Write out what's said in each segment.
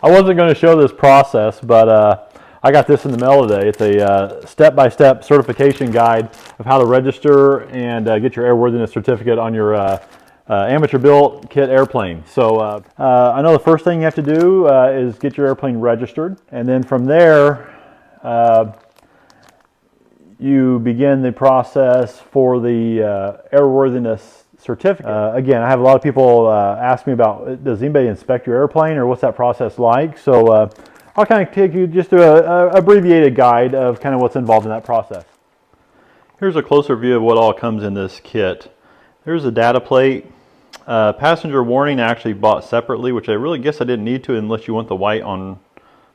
I wasn't going to show this process, but I got this in the mail today. It's a step-by-step certification guide of how to register and get your airworthiness certificate on your amateur-built kit airplane. So I know the first thing you have to do is get your airplane registered, and then from there you begin the process for the airworthiness certificate. Again, I have a lot of people ask me about, does anybody inspect your airplane, or what's that process like? So I'll kind of take you just through an abbreviated guide of kind of what's involved in that process. Here's a closer view of what all comes in this kit. There's a data plate. Passenger warning I actually bought separately, which I really guess I didn't need to unless you want the white on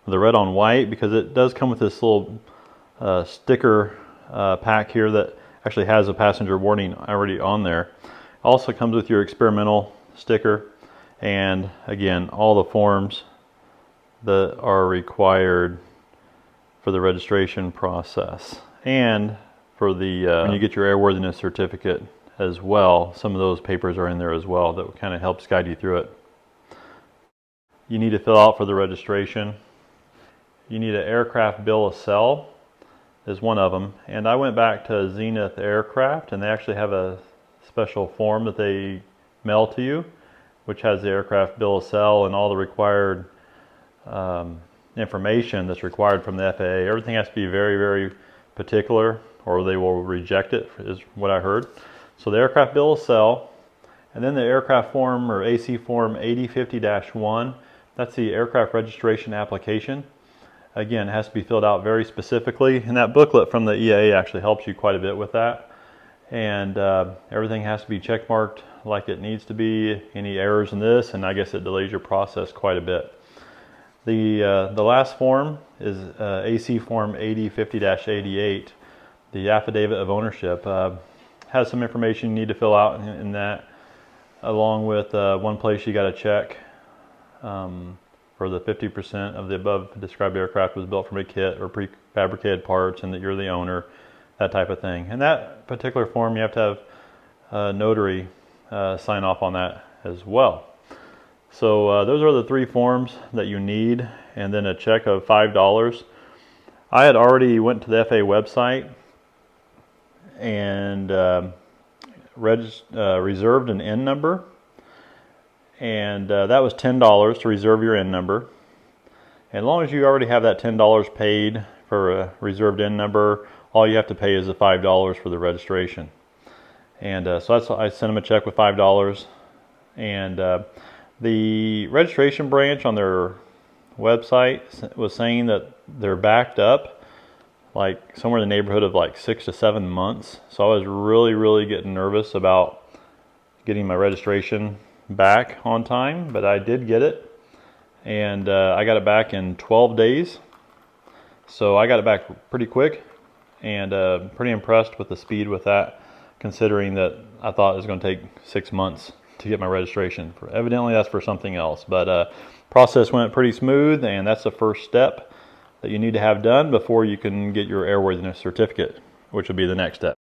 the red on white, because it does come with this little sticker pack here that actually has a passenger warning already on there. Also comes with your experimental sticker, and again, all the forms that are required for the registration process, and for the when you get your airworthiness certificate as well. Some of those papers are in there as well that kind of helps guide you through it. You need to fill out for the registration. You need an aircraft bill of sale is one of them, and I went back to Zenith Aircraft, and they actually have a special form that they mail to you, which has the aircraft bill of sale and all the required information that's required from the FAA. Everything has to be very, very particular, or they will reject it, is what I heard. So the aircraft bill of sale, and then the aircraft form, or AC form 8050-1, that's the aircraft registration application. Again, it has to be filled out very specifically, and that booklet from the EAA actually helps you quite a bit with that. And everything has to be check marked like it needs to be. Any errors in this, and I guess it delays your process quite a bit. The last form is AC form 8050-88, the affidavit of ownership. Has some information you need to fill out in that, along with one place you got to check for the 50% of the above described aircraft was built from a kit or prefabricated parts, and that you're the owner, that type of thing. And that particular form, you have to have a notary sign off on that as well. So those are the three forms that you need, and then a check of $5. I had already went to the FAA website and reserved an N number, and that was $10 to reserve your N number. And as long as you already have that $10 paid for a reserved N number, all you have to pay is the $5 for the registration. And so I sent them a check with $5, and the registration branch on their website was saying that they're backed up like somewhere in the neighborhood of like 6 to 7 months. So I was really getting nervous about getting my registration back on time, but I did get it, and I got it back in 12 days. So I got it back pretty quick, and pretty impressed with the speed with that, considering that I thought it was going to take 6 months to get my registration. Evidently that's for something else, but process went pretty smooth, and that's the first step that you need to have done before you can get your airworthiness certificate, which will be the next step.